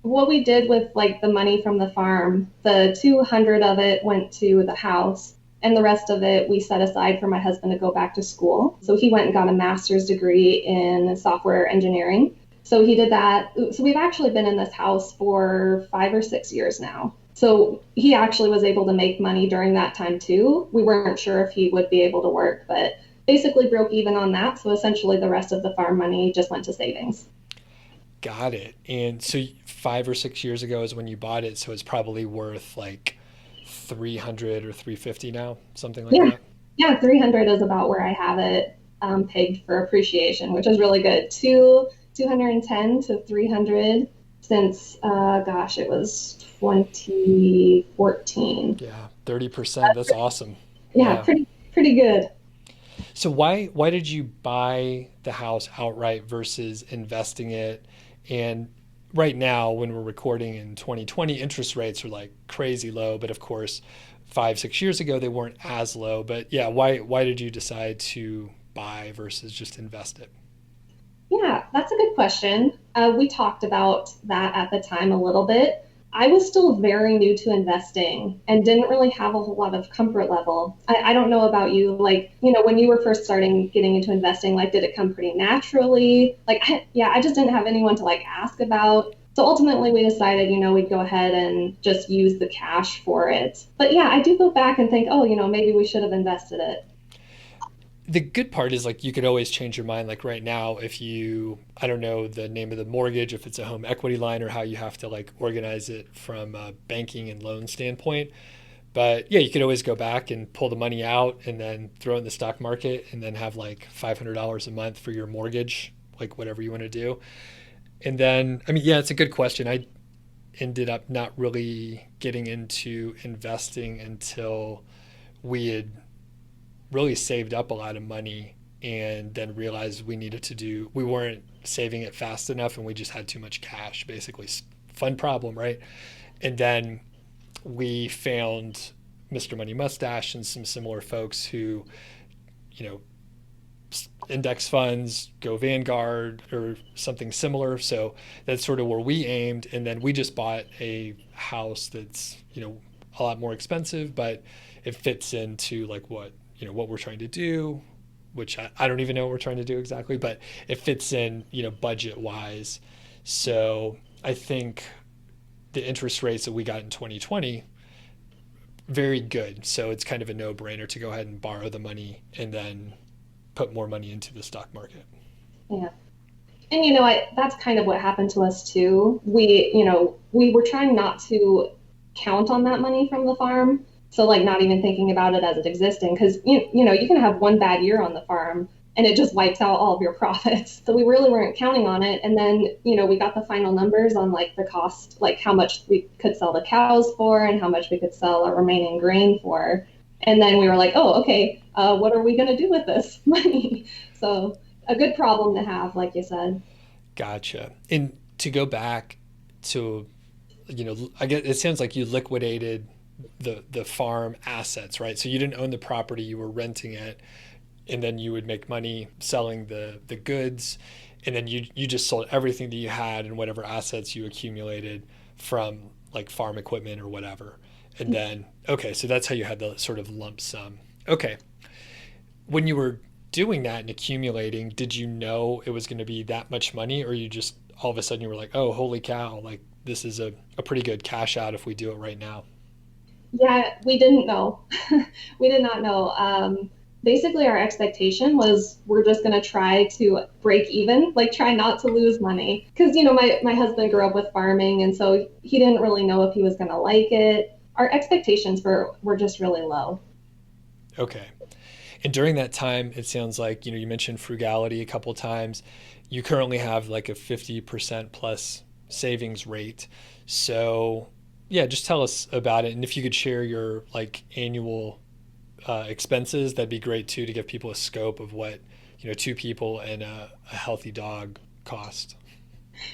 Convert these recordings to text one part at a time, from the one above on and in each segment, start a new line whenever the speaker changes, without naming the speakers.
what we did with like the money from the farm, the 200 of it went to the house and the rest of it we set aside for my husband to go back to school. So he went and got a master's degree in software engineering. So he did that. So we've actually been in this house for 5 or 6 years now. So he actually was able to make money during that time too. We weren't sure if he would be able to work, but basically broke even on that. So essentially the rest of the farm money just went to savings.
Got it. And so 5 or 6 years ago is when you bought it, so it's probably worth like 300 or 350 now, something like
Yeah,
that.
yeah, 300 is about where I have it pegged for appreciation, which is really good. 210 to 300 since, gosh, it was 2014.
Yeah, 30%. That's awesome.
Yeah,
Yeah.
pretty good.
So why did you buy the house outright versus investing it? And right now, when we're recording in 2020, interest rates are like crazy low, but of course, 5, 6 years ago they weren't as low. But yeah, why did you decide to buy versus just invest it?
Yeah, that's a good question. We talked about that at the time a little bit. I was still very new to investing and didn't really have a whole lot of comfort level. I don't know about you, like, when you were first starting getting into investing, like, did it come pretty naturally? Like, yeah, I just didn't have anyone to like ask about. So ultimately, we decided, we'd go ahead and just use the cash for it. But yeah, I do go back and think, oh, maybe we should have invested it.
The good part is like you could always change your mind. Like right now, if you, I don't know the name of the mortgage, if it's a home equity line or how you have to like organize it from a banking and loan standpoint. But yeah, you could always go back and pull the money out and then throw it in the stock market and then have like $500 a month for your mortgage, like whatever you want to do. And then, I mean, yeah, it's a good question. I ended up not really getting into investing until we had really saved up a lot of money and then realized we weren't saving it fast enough and we just had too much cash, basically. Fun problem, right? And then we found Mr. Money Mustache and some similar folks who, you know, index funds, go Vanguard or something similar. So that's sort of where we aimed. And then we just bought a house that's, a lot more expensive, but it fits into like what we're trying to do, which I don't even know what we're trying to do exactly, but it fits in, budget wise. So I think the interest rates that we got in 2020 very good. So it's kind of a no brainer to go ahead and borrow the money and then put more money into the stock market.
Yeah. And that's kind of what happened to us too. We were trying not to count on that money from the farm. So like not even thinking about it as it existing because you can have one bad year on the farm and it just wipes out all of your profits. So we really weren't counting on it. And then, we got the final numbers on like the cost, like how much we could sell the cows for and how much we could sell our remaining grain for. And then we were like, oh, okay, what are we going to do with this money? So a good problem to have, like you said.
Gotcha. And to go back to, I guess it sounds like you liquidated the farm assets, right? So you didn't own the property, you were renting it, and then you would make money selling the goods, and then you just sold everything that you had and whatever assets you accumulated from like farm equipment or whatever. And then okay, so that's how you had the sort of lump sum. Okay. When you were doing that and accumulating, did you know it was going to be that much money, or you just all of a sudden you were like, oh, holy cow, like this is a pretty good cash out if we do it right now?
Yeah, we didn't know. We did not know. Basically, our expectation was we're just going to try to break even, like try not to lose money. Because, my husband grew up with farming, and so he didn't really know if he was going to like it. Our expectations were just really low.
Okay. And during that time, it sounds like, you mentioned frugality a couple of times. You currently have like a 50% plus savings rate. So, yeah, just tell us about it. And if you could share your like annual expenses, that'd be great too, to give people a scope of what, two people and a healthy dog cost.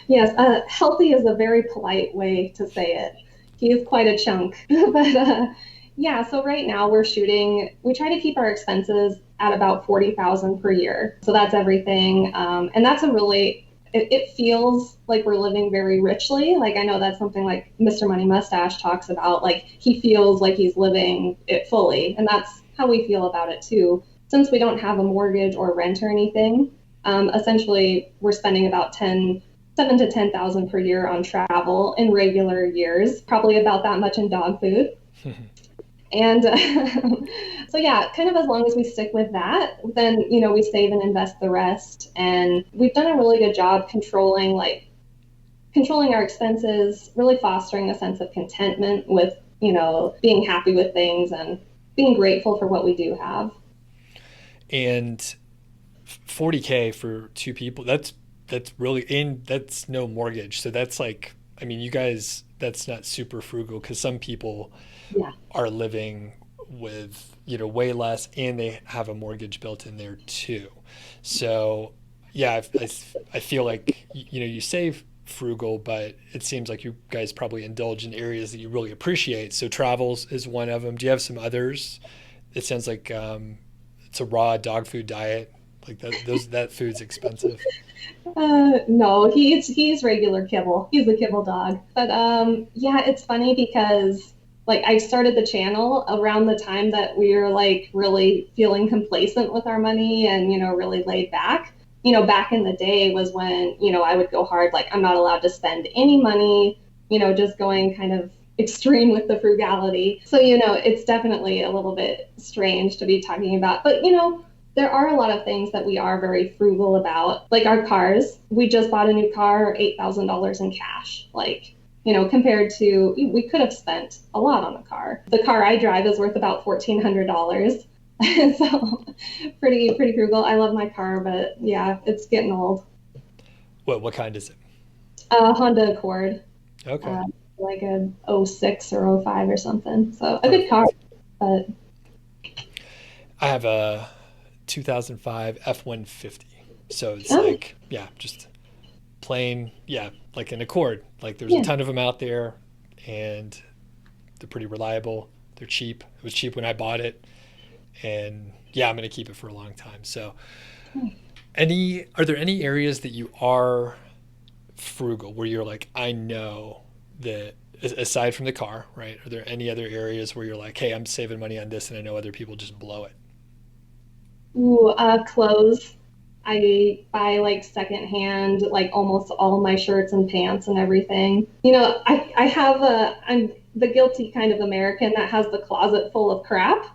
Yes, healthy is a very polite way to say it. He is quite a chunk. But yeah, so right now we try to keep our expenses at about 40,000 per year. So that's everything. And that's a really it feels like we're living very richly. Like I know that's something like Mr. Money Mustache talks about. Like he feels like he's living it fully, and that's how we feel about it too. Since we don't have a mortgage or rent or anything, essentially we're spending about 7 to 10,000 per year on travel in regular years, probably about that much in dog food. And so yeah, kind of as long as we stick with that, then we save and invest the rest. And we've done a really good job controlling our expenses, really fostering a sense of contentment with being happy with things and being grateful for what we do have.
And 40K for two people, that's really, and that's no mortgage. So that's like, I mean, you guys, that's not super frugal because some people
Yeah.
are living with way less and they have a mortgage built in there too. So yeah, I feel like you save frugal, but it seems like you guys probably indulge in areas that you really appreciate. So travels is one of them. Do you have some others? It sounds like it's a raw dog food diet. Like that food's expensive.
No, he's regular kibble. He's a kibble dog. But yeah, it's funny because like I started the channel around the time that we were like really feeling complacent with our money and really laid back. Back in the day was when I would go hard. Like I'm not allowed to spend any money. Just going kind of extreme with the frugality. So it's definitely a little bit strange to be talking about. But there are a lot of things that we are very frugal about, like our cars. We just bought a new car, $8,000 in cash. Like, compared to, we could have spent a lot on a car. The car I drive is worth about $1,400. So pretty frugal. I love my car, but yeah, it's getting old.
What kind is it?
Honda Accord,
Okay.
uh, like a '06 or '05 or something. So a good car,
Perfect.
but
I have a 2005 F-150. So it's
oh,
like, yeah, just plain, yeah, like an Accord. Like there's a
yeah.
ton of them out there and they're pretty reliable. They're cheap. It was cheap when I bought it. And yeah, I'm going to keep it for a long time. So are there any areas that you are frugal where you're like, I know that aside from the car, right? Are there any other areas where you're like, hey, I'm saving money on this and I know other people just blow it?
Ooh, clothes. I buy like secondhand, like almost all my shirts and pants and everything. I'm the guilty kind of American that has the closet full of crap.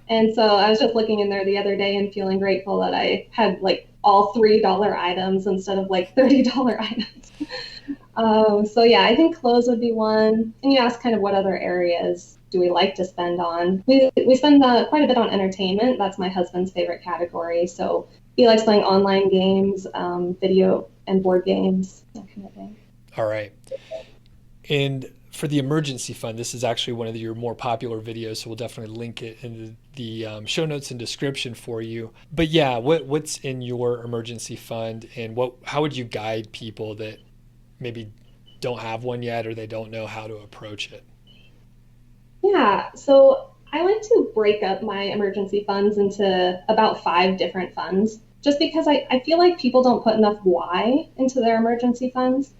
And so I was just looking in there the other day and feeling grateful that I had like all $3 items instead of like $30 items. So yeah, I think clothes would be one. And you asked kind of what other areas do we like to spend on? We spend quite a bit on entertainment. That's my husband's favorite category. So he likes playing online games, video and board games, that kind of thing.
All right. And for the emergency fund, this is actually one of your more popular videos, so we'll definitely link it in the show notes and description for you. But yeah, what's in your emergency fund, and how would you guide people that maybe don't have one yet or they don't know how to approach it?
Yeah, so I like to break up my emergency funds into about five different funds just because I feel like people don't put enough why into their emergency funds.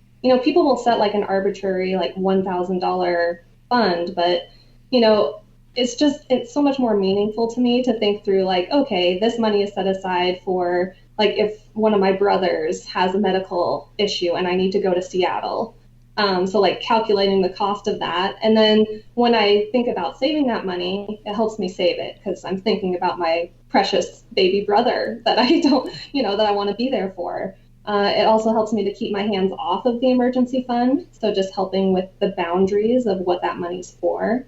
People will set like an arbitrary like $1,000 fund, but you know, it's so much more meaningful to me to think through like, okay, this money is set aside for like if one of my brothers has a medical issue and I need to go to Seattle. So like calculating the cost of that. And then when I think about saving that money, it helps me save it because I'm thinking about my precious baby brother that I don't, that I want to be there for. It also helps me to keep my hands off of the emergency fund. So just helping with the boundaries of what that money's for.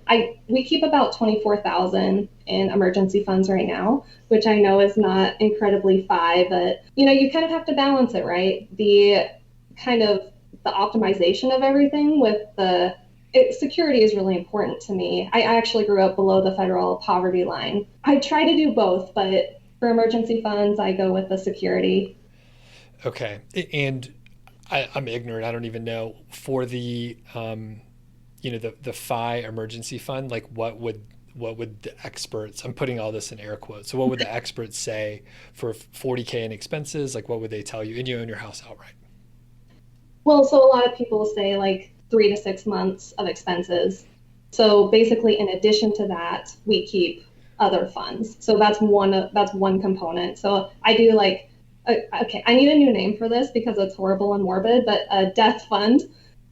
We keep about 24,000 in emergency funds right now, which I know is not incredibly high, but you kind of have to balance it, right? Kind of the optimization of everything with security is really important to me. I actually grew up below the federal poverty line. I try to do both, but for emergency funds, I go with the security.
Okay, and I'm ignorant. I don't even know for the FI emergency fund. Like, what would the experts? I'm putting all this in air quotes. So, what would the experts say for 40K in expenses? Like, what would they tell you? And you own your house outright.
Well, so a lot of people say like 3 to 6 months of expenses. So basically, in addition to that, we keep other funds. So that's one component. So I do like, okay, I need a new name for this because it's horrible and morbid, but a death fund.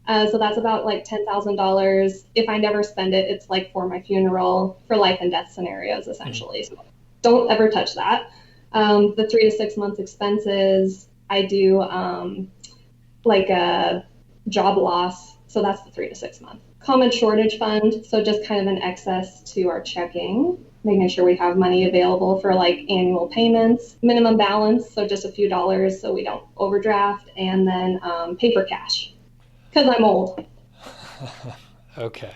So that's about like $10,000. If I never spend it, it's like for my funeral, for life and death scenarios, essentially. So don't ever touch that. The 3 to 6 months expenses, I do like a job loss. So that's the 3 to 6 month. Common shortage fund. So just kind of an excess to our checking, making sure we have money available for like annual payments, minimum balance. So just a few dollars so we don't overdraft. And then paper cash because I'm old.
Okay.